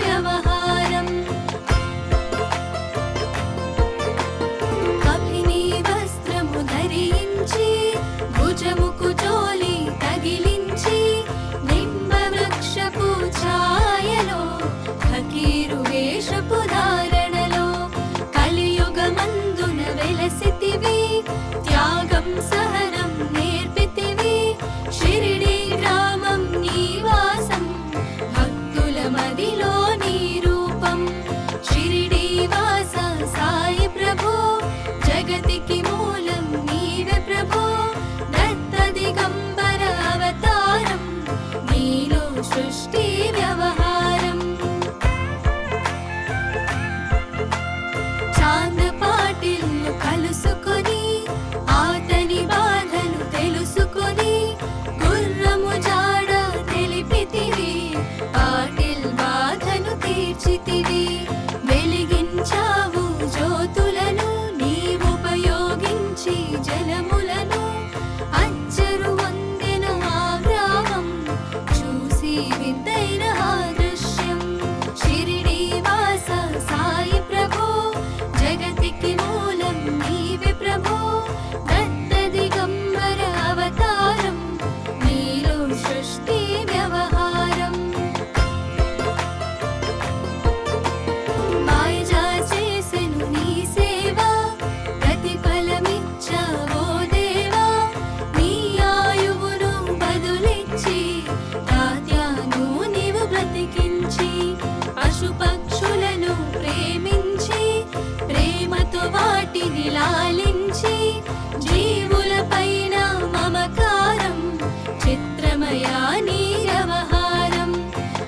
వ్యవహారం అభినీ వస్త్రము ధరించి భుజముకు జోలి తగిలించి నింబ వృక్షపు ఛాయలో ఫకీరు వేషపు ధారణలో కలియుగమందున వెలసితివి త్యాగం సహనం నేర్పితివి షిరిడి గ్రామం నీవాసం భక్తుల మదిలో నీ రూపం షిరిడి వాస సాయి ప్రభు జగతికి మూలం నీవే ప్రభు దత్త దిగంబర అవతారం నీలో సృష్టి వ్యవహారం చాందపాటిల్లు కలుసుకొని ఆతని బాధలు తెలుసుకొని గుర్రము జాడ తెలిపితివి పాటిల్ బాధను తీర్చితివి వెలిగించావు జ్యోతులను నీవుపయోగించి జలములను అచ్చరు వందెన ఆ గ్రామం చూసి వింతైన ఆ దృశ్యం షిరిడి వాస సాయి ప్రభు జగతికి మూలం నీవే ప్రభు దత్త దిగంబర అవతారం నీలో సృష్టి వ్యవహారం మాయజా చేసెను నీ సేవ ప్రతిఫలమిచ్చావో దేవా నీ ఆయువును బదులిచ్చి తాత్యాను నీవు బ్రతికించి పశుపక్షులను ప్రేమించి ప్రేమతో వాటిని లాలించి జీవుల పైన మమకారం చిత్రమయా నీ వ్యవహారం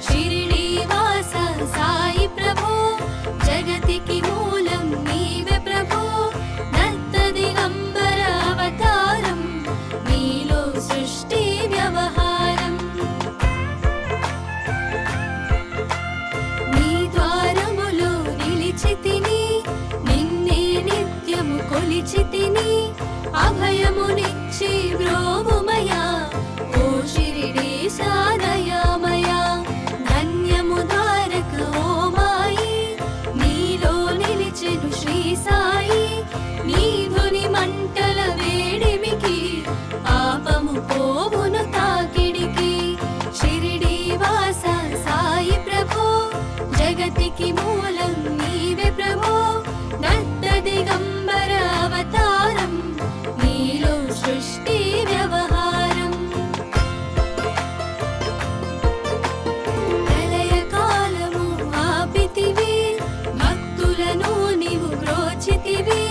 షిరిడి వాస సాయి ప్రభు జగతికి మూలం నీవే ప్రభు దత్త దిగంబర అవతారం నీలో సృష్టి వ్యవహారం నీ ద్వారములో నిలిచితిని నిన్నే నిత్యము కొలిచితిని అభయమునిచ్చి బ్రోవుమయా ఓ షిరిడి సాదయామయా ధన్యము ద్వారక ఓ మాయి నీలో నిలిచెను శ్రీ సాయి నీ ధుని మంటల వేడిమికి పాపము పోవును తాకిడికి షిరిడి వాస సాయి ప్రభు జగతికి మూలం నీవే ప్రభు దత్త దిగంబర అవతారం నీలో సృష్టి వ్యవహారం ప్రళయ కాలము ఆపితివి భక్తులను నీవు బ్రోచితివి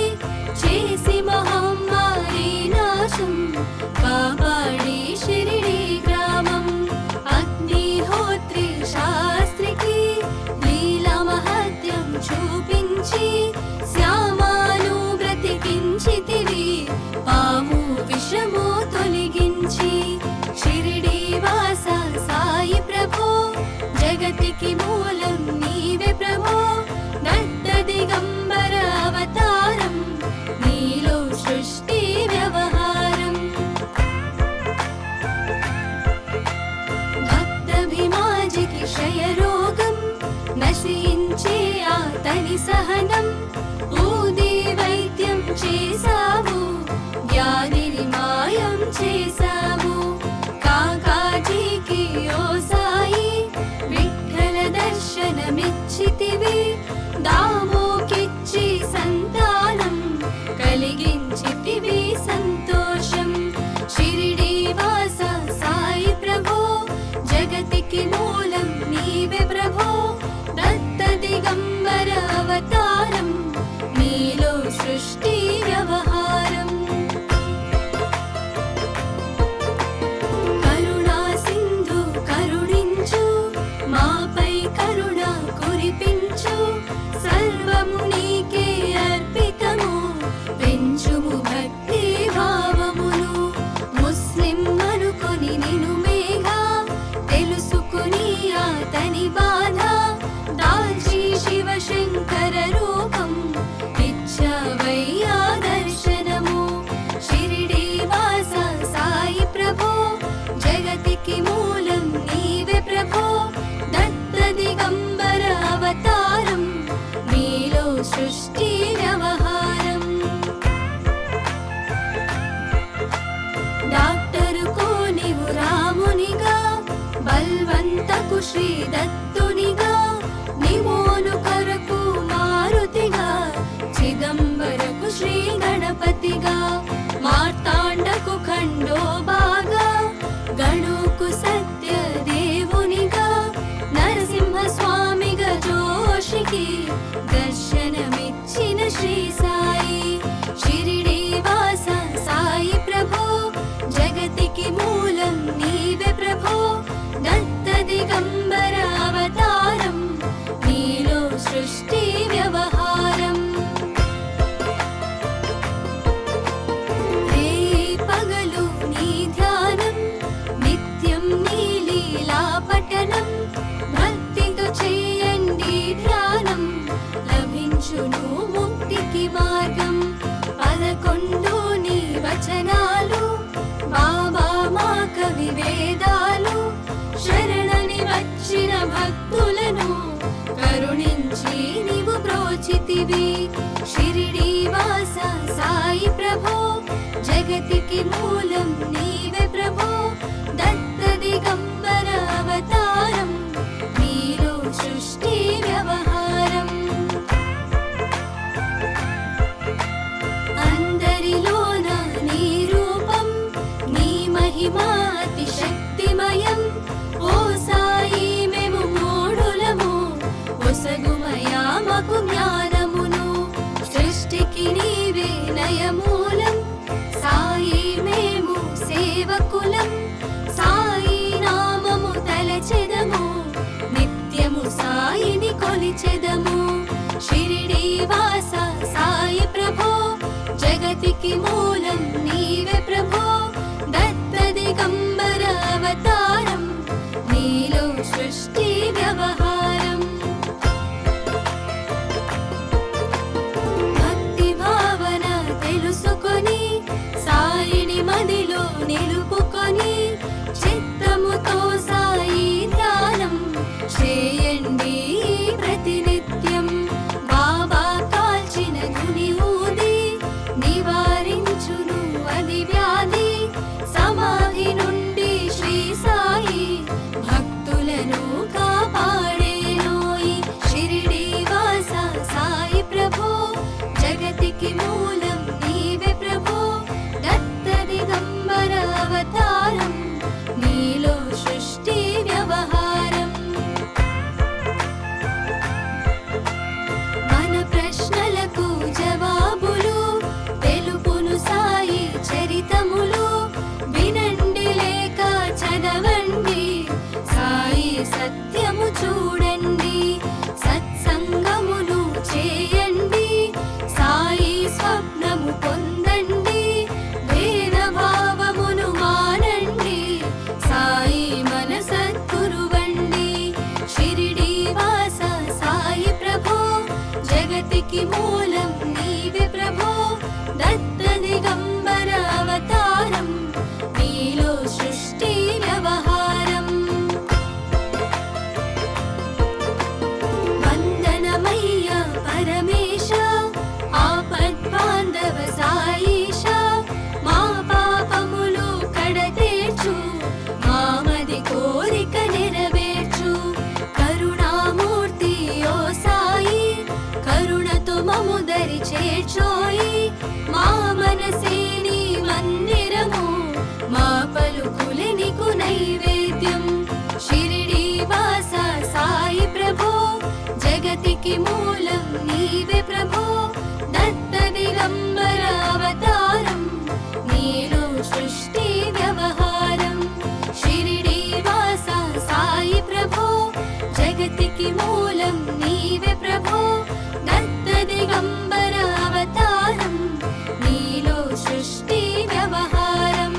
చేసి మహమ్మారి నాశం కాపాడి షిరిడి గ్రామం అగ్నిహోత్రి శాస్త్రికి లీలా మహత్యం చూపించి శ్యామాను బ్రతికించితివి పాము విషము తొలగించి షిరిడి వాస సాయి ప్రభు జగతికి మూలం నీవే ప్రభు దత్త దిగంబర అవతారం నీలో సృష్టి వ్యవహారం భక్తభిమాజికి క్షయరోగం నశించే ఆతని సహనం ఊది వైద్యం చేసావు వ్యాధిని మాయం చేసావు కాకాజీకి ఓ సాయి విఠల దర్శనమిచ్చితివి దామోకిచ్చి సంతానం కలిగించితివి సంతోషం షిరిడి వాస సాయి ప్రభు జగతికి మూలం నీవే ప్రభు దత్త దిగంబర అవతారం దర్శనమిచ్చిన శ్రీ సాయి షిరిడి వాస సాయి ప్రభో జగతికి మూలం నీవే ప్రభో దత్త దిగంబర అవతారం నీలో సృష్టి వ్యవహారం రే పగలు నీ ధ్యానం నిత్యం నీ లీలా పఠనం భక్తితో చేయండి ధ్యానం లభించును ముక్తికి మార్గం 11 నీ వచనాలు బాబా మా కవి వేదాలు శరణని వచ్చిన భక్తులను కరుణించి నీవు బ్రోచితివి షిరిడి వాస సాయి ప్రభో జగతికి మూలం నీవే ప్రభో దత్త దిగంబర అవతారం నీలో సృష్టి వ్యవహారం అందరిలోన నీ రూపం నీ మహిమా అతి శక్తిమయం ఓ సాయి మేము మూఢులము ఒసగుమయా మాకు జ్ఞానమును సృష్టికి నీవే నయమూలం సాయి మేము సేవకులం సాయి నామము తలచెదము నిత్యము సాయిని కొలిచెదము షిరిడి వాస సాయి ప్రభో జగతికి మూలం నీవే ప్రభో దత్త దిగంబర అవతారం నీలో సృష్టి వ్యవహారం భక్తి భావన తెలుసుకొని సాయిని మదిలో నిలుపుకొని చిత్తముతో సాయి ధ్యానం చేయండి ప్రతినిత్యం బాబా కాల్చిన గుని ఊది నివారించును అది వ్యాధి సమాధి నుండి శ్రీ సాయి భక్తులను కాపాడేనోయి షిరిడి వాస సాయి ప్రభో జగతికి మూలం నీవే ప్రభో దత్త దిగంబర అవతారం నీలో సృష్టి వ్యవహారం మన ప్రశ్నలకు జవాబులు తెలుపును సాయి చరితములు వినండి లేక చదవండి సాయి సత్యము చూడండి సత్సంగమును చేయండి సాయి స్వప్నము పొందండి భేద భావమును మానండి సాయి మన సద్గురువండి షిరిడి వాస సాయి ప్రభో జగతికి మూలం నీవే ప్రభో దత్త దిగంబర అవతారం నీలో సృష్టి వ్యవహారం వందనమయ్య పరమేశ ఆపద్బాంధవ సాయిష మా పాపములు కడతేర్చు మామది కోరిక నెరవేర్చు కరుణామూర్తి ఓ సాయి కరుణతో మము దరి చేర్చోయి మా మనసే నీ మందిరము మా పలుకులే నీకు నైవేద్యం షిరిడి వాస సాయి ప్రభో జగతికి మూలం నీవే ప్రభో దత్త దిగంబర అవతారం నీలో సృష్టి వ్యవహారం షిరిడి వాస సాయి ప్రభో జగతికి మూలం నీవే ప్రభో దత్త దిగంబర అవతారం నీలో సృష్టి వ్యవహారం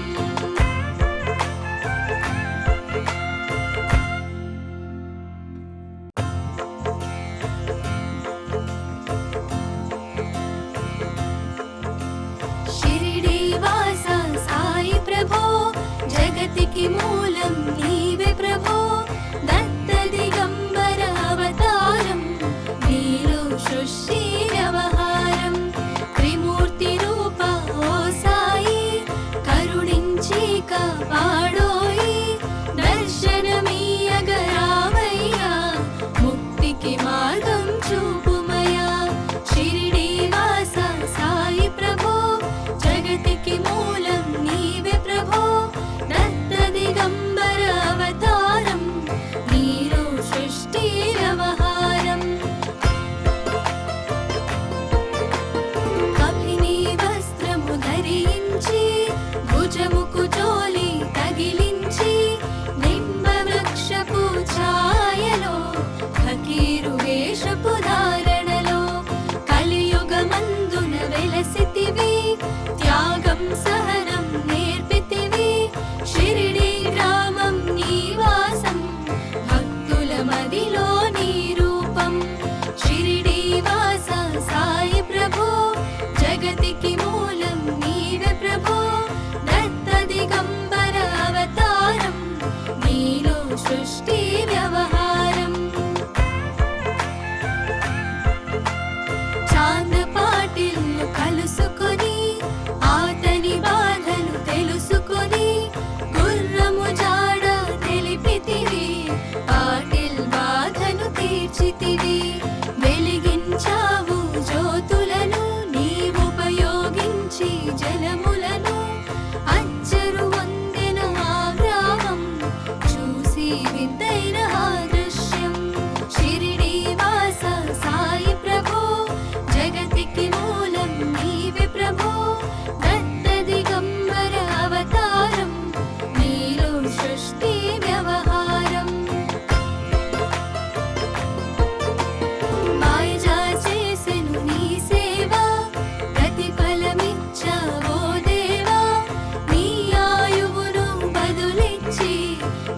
షిరిడి వాస సాయి ప్రభో జగతికి మూలం నీవే ప్రభో దత్త దిగంబర అవతారం నీలో సృష్టి వ్యవహారం త్రిమూర్తి రూప ఓ సాయి కరుణించి కాపాడోయి దర్శనమీయగరావయ్యా ముక్తికి మార్గం చూపుమయా షిరిడి వాస సాయి ప్రభో జగతికి మూలం నీవే ప్రభో దత్త దిగంబర అవతారం నీలో సృష్టి వ్యవహారం తీర్చితివి. వెలిగించావు జ్యోతులను నీవుపయోగించి జలములను. అచ్చరు వందెన ఆ గ్రామం చూసి వింతైన ఆ దృశ్యం. షిరిడి వాస సాయి ప్రభో జగతికి మూలం నీవే ప్రభో. దత్త దిగంబర అవతారం నీలో సృష్టి వ్యవహారం. మాయజా చేసెను నీ సేవ ప్రతిఫలమిచ్చావో దేవా. నీ ఆయువును బదులిచ్చి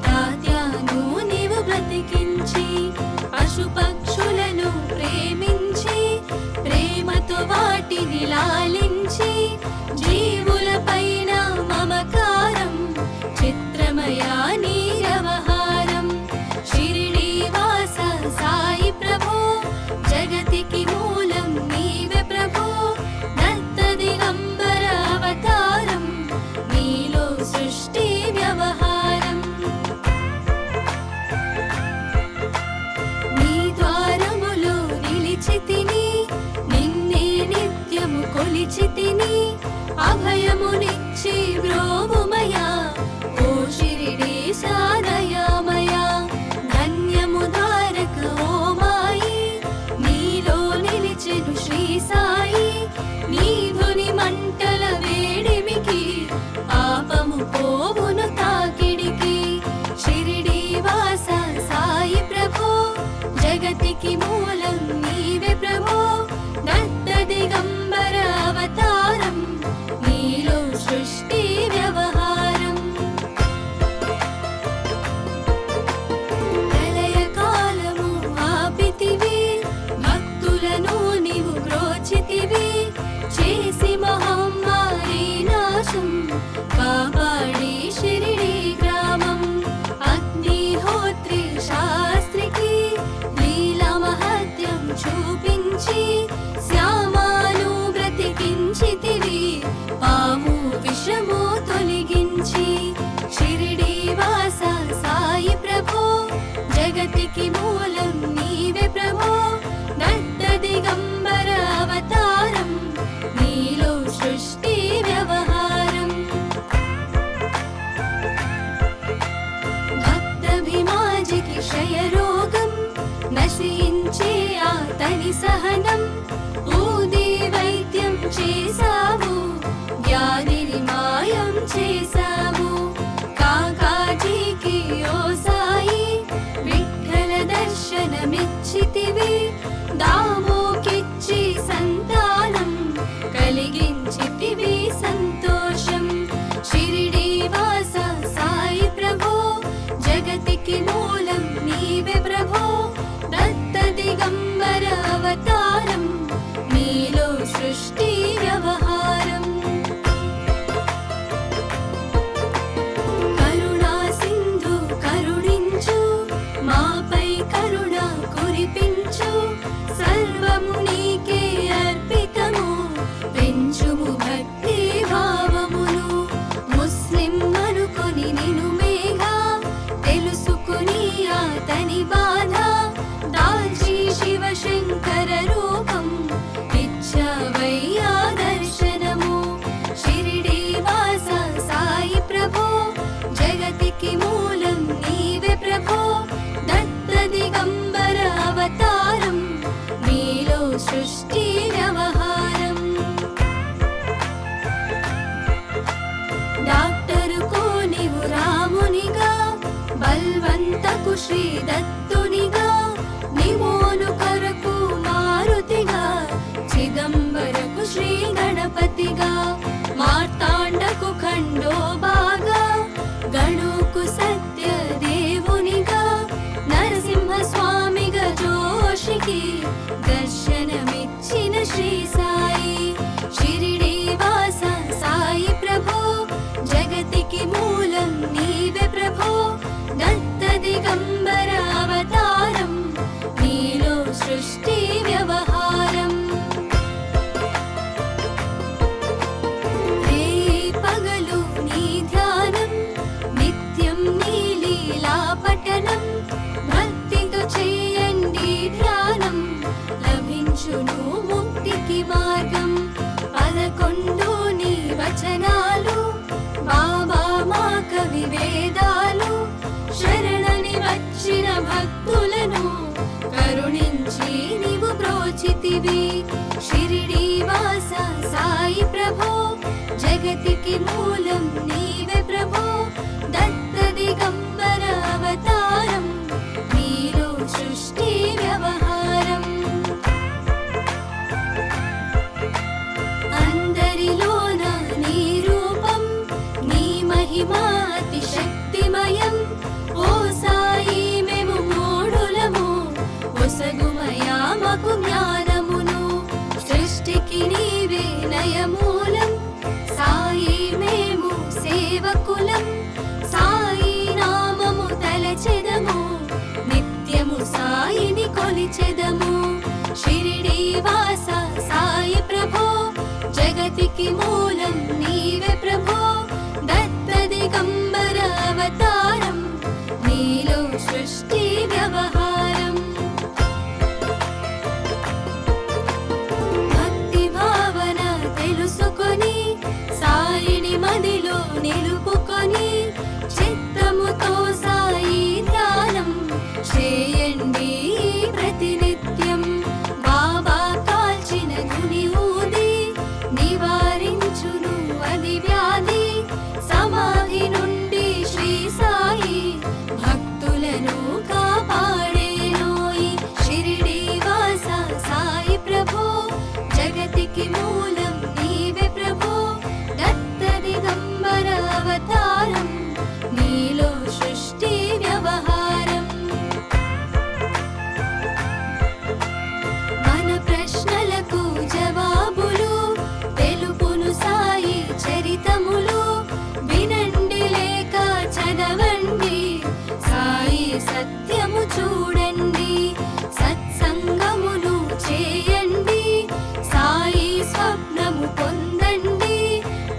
తాత్యాను నీవు బ్రతికించి. పశుపక్షులను ప్రేమించి ప్రేమతో వాటిని లాలించి. జీవులపైన మమకారం చిత్రమయా నీ వ్యవహారం. షిరిడి వాస సాయి ప్రభో జగతికి మూలం నీవే ప్రభో. దత్త దిగంబర అవతారం నీలో సృష్టి వ్యవహారం. నీ ద్వారములో నిలిచితిని నిన్నే నిత్యము కొలిచితిని. అభయమునిచ్చి బ్రోవుమయా ఓ షిరిడి సాదయామయా. ధన్యము ధారక ఓ మాయి నీలో నిలిచెను శ్రీ సాయి. నీ ధుని మంటల వేడిమికి పాపము పోవును తాకిడికి. షిరిడి వాస సాయి ప్రభో జగతికి మూలం నీవే ప్రభో. దత్త దిగంబర అవతారం నీలో సృష్టి వ్యవహారం. ప్రళయ కాలము ఆపితివి భక్తులను నీవు బ్రోచితివి. చేసి మహమ్మారి నాశం కాపాడి షిరిడి గ్రామం. అగ్నిహోత్రి శాస్త్రికి లీలా మహత్యం చూపించి. శ్యామాను బ్రతికించితివి పాము విషము తొలగించి. షిరిడి వాస సాయి ప్రభో జగతికి మూలం నీవే ప్రభో. దత్త దిగంబర అవతారం నీలో సృష్టి వ్యవహారం. భక్తభిమాజికి క్షయరోగం నశించే ఆతని సహనం. ఊది వైద్యం చేసావు వ్యాధిని మాయం చేసావు. కాకాజీకి ఓ సాయి విఠ్ఠల దర్శనమిచ్చితివి. దామోకిచ్చి సంతానం కలిగించితివి సంతోషం. షిరిడి వాస సాయి ప్రభో జగతికి మూలం నీవే ప్రభో. దత్త దిగంబర అవతారం నీలో సృష్టి వ్యవహారం. కరుణా సింధు కరుణించు మాపై కరుణ కురిపించు. సర్వము నీకే అర్పితము పెంచుము భక్తి భావమును. ముస్లిం అనుకొని నిను మేఘా తెలుసుకుని ఆతని బాధ. దాల్చి శివశంకర రూపం ఇచ్చవయ్యా దర్శనము. షిరిడి వాస సాయి ప్రభో జగతికి మూలం నీవే ప్రభో. దత్త దిగంబర అవతారం నీలో సృష్టి వ్యవహారం. డాక్టరుకు నీవు రామునిగా బల్వంతకు శ్రీ దత్తునిగా. నిమోను కొరకు మారుతిగా చిదంబరకు శ్రీ గణపతిగా. మార్తాండకు ఖండోబాగా గణుకు సత్య దేవునిగా. నరసింహ స్వామిగా జోషికి దర్శనమిచ్చిన శ్రీ సాయి. షిరిడి వాస సాయి ప్రభో జగతికి మూలం నీవే ప్రభో. దత్త దిగంబర అవతారం నీలో సృష్టి వ్యవహారం. పగలు నీ ధ్యానం నిత్యం నీ లీలా పఠనం. భక్తితో చేయండి మార్గం 11 నీ వచనాలు బాబా మా కవి వేదాలు శరణని వచ్చిన భక్తులను కరుణించి నీవు బ్రోచితివి షిరిడి వాస సాయి ప్రభో జగతికి మూలం నీవే ప్రభో దత్త దిగంబర అవతారం నీలో సృష్టి వ్యవహారం అందరిలోన నీ రూపం నీ మహిమా అతి శక్తిమయం ఓ సాయి మేము మూఢులము ఒసగుమయా మాకు జ్ఞానమును సృష్టికి నీవే నయమూలం సాయి మేము సేవకులం సాయి నామము తలచెదము నిత్యము సాయిని కొలిచెదము షిరిడి వాస సాయి ప్రభో జగతికి మూలం నీవే ప్రభో దత్త దిగంబర అవతారం నీలో సృష్టి వ్యవహారం భక్తి భావన తెలుసుకొని సాయిని మదిలో నిలుపుకొని చిత్తముతో సాయి ధ్యానం చేయండి ప్రతినిత్యం బాబా కాల్చిన గుని ఊది నివారించును అది వ్యాధి సమాధి నుండి శ్రీ సాయి భక్తులను కాపాడేనోయి షిరిడి వాస సాయి ప్రభో జగతికి మూలం నీవే ప్రభో దత్త దిగంబర అవతారం నీలో సృష్టి వ్యవహారం మన ప్రశ్నలకు జవాబులు తెలుపును సాయి చరితములు వినండి లేక చదవండి సాయి సత్యము చూడండి సత్సంగమును చేయండి సాయి స్వప్నము పొందండి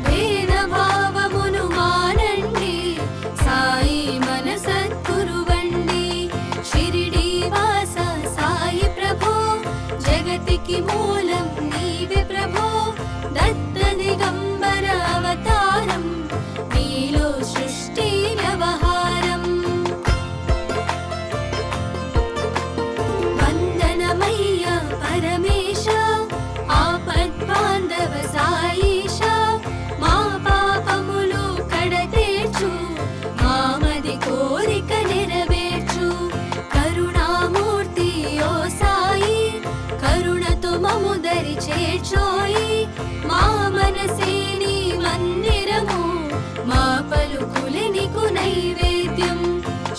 భేద భావమును మానండి సాయి మన సద్గురువండి షిరిడి వాస సాయి ప్రభో జగతికి మూలం నీవే ప్రభో దత్త దిగంబర అవతారం నీలో సృష్టి వ్యవహారం వందనమయ్య పరమేశ ఆపద్బాంధవ సాయిష మా పాపములు కడతేర్చు మామది కోరిక నెరవేర్చు కరుణామూర్తి ఓ సాయి కరుణతో మము దరి చేర్చోయి మా మనసే నీ మందిరము మా పలుకులే నీకు నైవేద్యం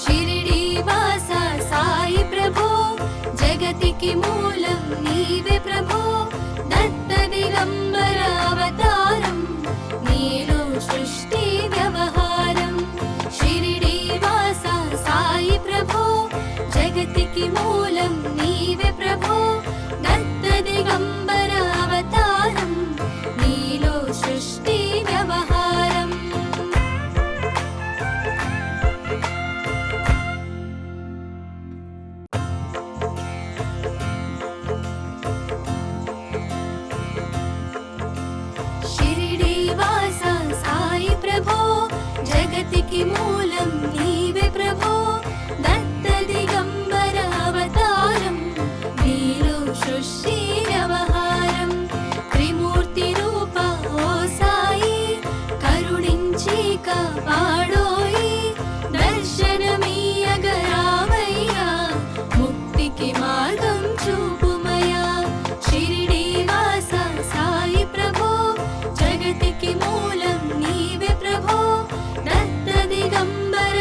షిరిడి వాస సాయి ప్రభో జగతికి మూలం నీవే ప్రభో దత్త దిగంబర అవతారం నీలో సృష్టి వ్యవహారం షిరిడి వాస సాయి ప్రభో జగతికి మూలం నీవే ప్రభో దత్త దిగంబర అవతారం నీలో సృష్టి వ్యవహారం షిరిడి వాస సాయి ప్రభో జగతికి మూలం నీవే ప్రభో దత్త దిగంబర అవతారం నీలో సృష్టి వ్యవహారం త్రిమూర్తి రూప ఓ సాయి కరుణించి కాపాడోయి దర్శనమీయగరావయ్యా ముక్తికి మార్గం చూపుమయా షిరిడి వాస సాయి ప్రభో జగతికి మూలం నీవే ప్రభో దత్త దిగంబర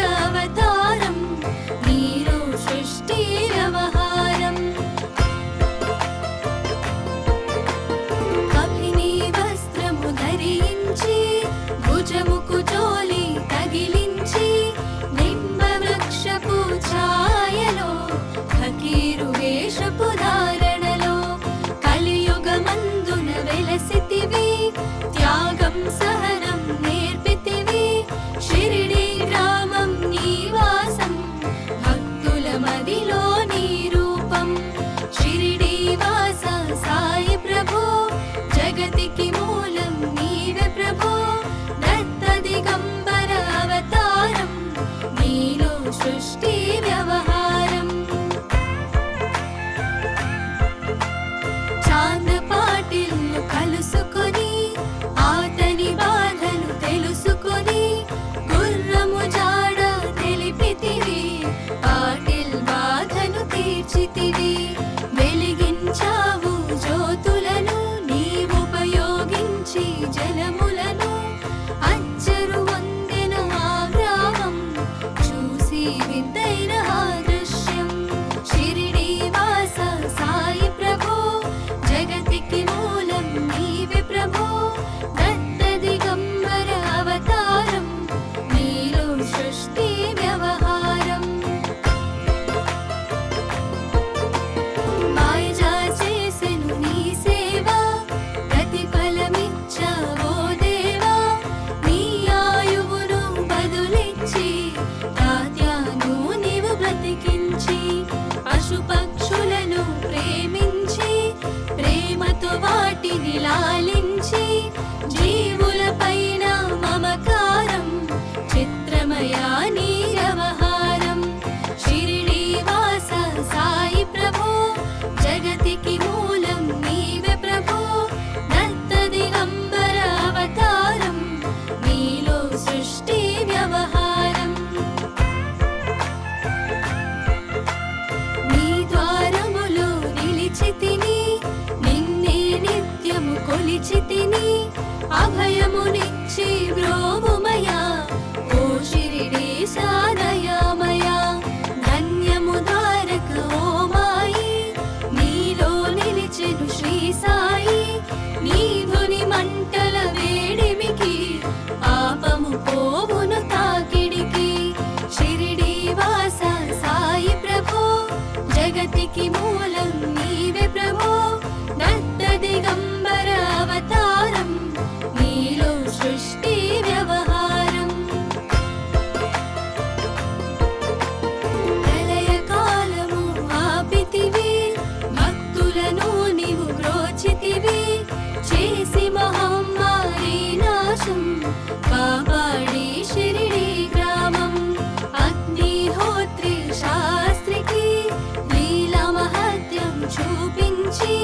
తొలగించి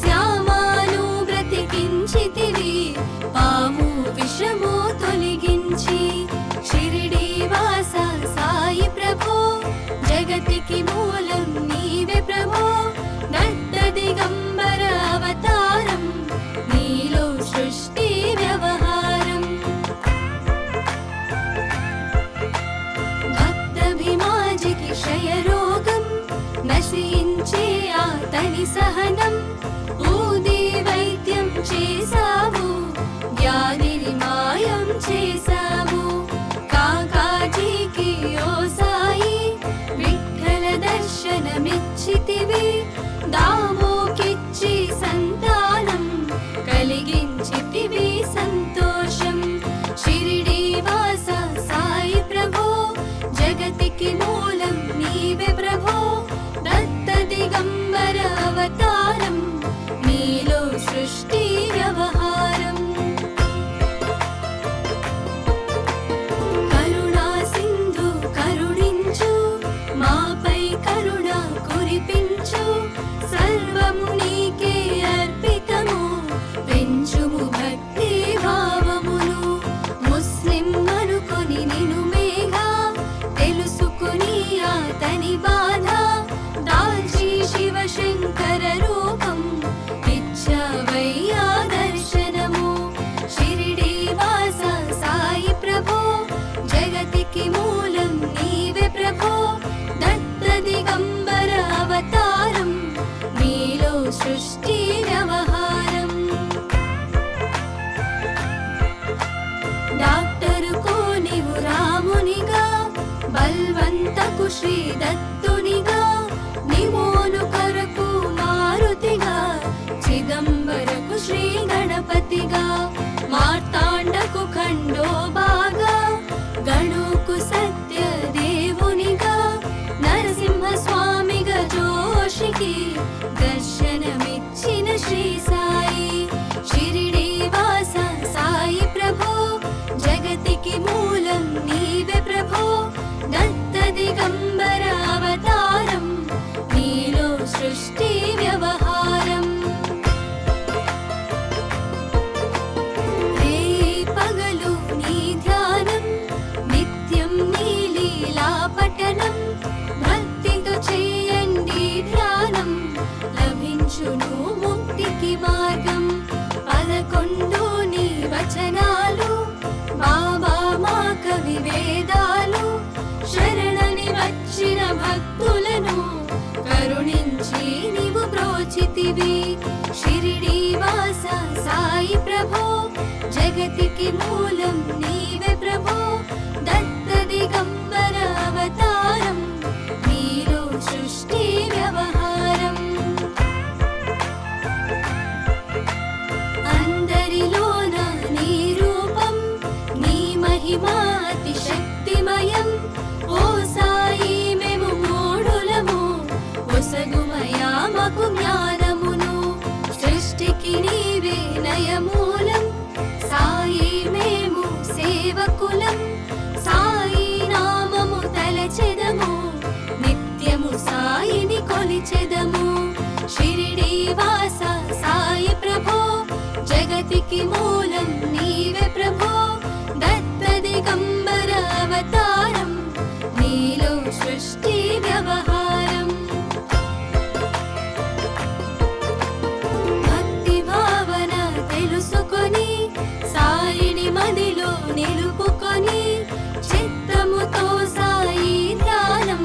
శ్యామాను బ్రతికించితివి పాము విషము తొలగించి షిరిడి వాస సాయి ప్రభో జగతికి మూలం నీవే ప్రభో దత్త దిగంబర అవతారం నీలో సృష్టి వ్యవహారం భక్తభిమాజికి క్షయరోగం నశించే ఆతని సహనం ఊది వైద్యం చేసావు వ్యాధిని మాయం చేసావు కాకాజీకి ఓ సాయి విఠ్ఠల దర్శనమిచ్చితివి దామోకిచ్చి సంతానం కలిగించితివి సంతోషం షిరిడి వాస సాయి ప్రభో జగతికి మూలం నీవే ప్రభో దత్త దిగంబర అవతారం నీలో సృష్టి వ్యవహారం కరుణా సింధు కరుణించు మాపై కరుణ కురిపించు సర్వము నీకే అర్పితము పెంచుము భక్తి భావమును ముస్లిం అనుకొని నిను మేఘా తెలుసుకుని అతని బాధ దాల్చి శివశంకర రూపం ఇచ్చావయ్యా దర్శనము షిరిడి వాస సాయి ప్రభో జగతికి మూలం నీవే ప్రభో దత్త దిగంబర అవతారం నీలో సృష్టి వ్యవహారం డాక్టరుకు నీవు రామునిగా బల్వంతకు శ్రీ దత్తునిగా నిమోను కొరకు మారుతిగా చిదంబరకు శ్రీ గణపతిగా మార్తాండకు ఖండోబాగా గణుకు సత్య దేవునిగా నరసింహ స్వామిగా జోషికి దర్శనమిచ్చిన శ్రీ సాయి షిరిడి వాస సాయి ప్రభో జగతికి మూలం నీవే ప్రభో దత్త దిగంబర అవతారం నీలో సృష్టి వ్యవహారం రే పగలు నీ ధ్యానం నిత్యం నీ లీలా పఠనం భక్తితో చేయండి ధ్యానం లభించును ముక్తికి మార్గం 11 నీ వచనాలు బాబా మా కవి వేదాలు శరణని వచ్చిన భక్తులను కరుణించి నీవు బ్రోచితివి షిరిడి వాస సాయి ప్రభో జగతికి మూలం నీవే ప్రభో దత్త దిగంబర అవతారం నీలో సృష్టి వ్యవహారం అందరిలోన నీ రూపం నీ మహిమా అతి శక్తిమయం ఓ సాయి మేము మూఢులము ఒసగుమయా మాకు జ్ఞానమును సృష్టికి నీవే నయమూలం సాయి మేము సేవకులం సాయి నామము తలచెదము నిత్యము సాయిని కొలిచెదము షిరిడి వాస సాయి ప్రభో జగతికి మూలం నీవే ప్రభో దత్త దిగంబర అవతారం నీలో సృష్టి వ్యవహారం భక్తి భావన తెలుసుకొని సాయిని మదిలో నిలుపుకొని చిత్తముతో సాయి ధ్యానం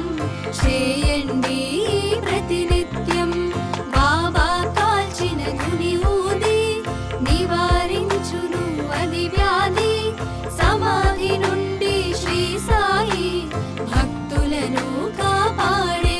చేయండి ప్రతినిత్యం బాబా కాల్చిన గుని ఊది నివారించును అది వ్యాధి సమాధి నుండి శ్రీ సాయి భక్తులను కాపాడే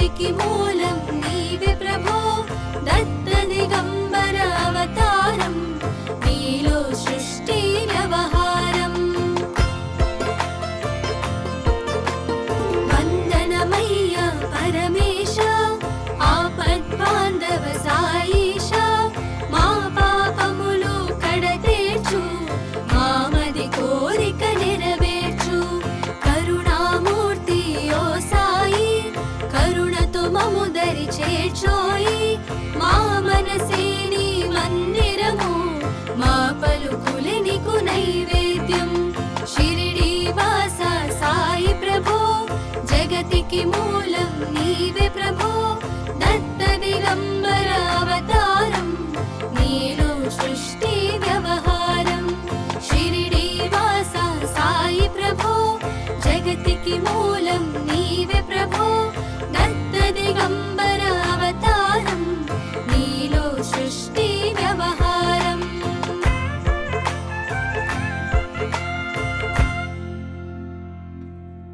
జగతికి మూలం నీవే ప్రభో దత్త దిగంబర అవతారం నీలో సృష్టి వ్యవహారం వందనమయ్య పరమేశ ఆపద్బాంధవ సాయిష మా పాపములు కడతీర్చు మామది కోరిక నెరవేర్చు కరుణామూర్తి ఓ సాయి కరుణతో మము దరి చేర్చోయి మా మనసే నీ మందిరము మా పలుకులే నీకు నైవేద్యం షిరిడి వాస సాయి ప్రభో జగతికి మూలం నీవే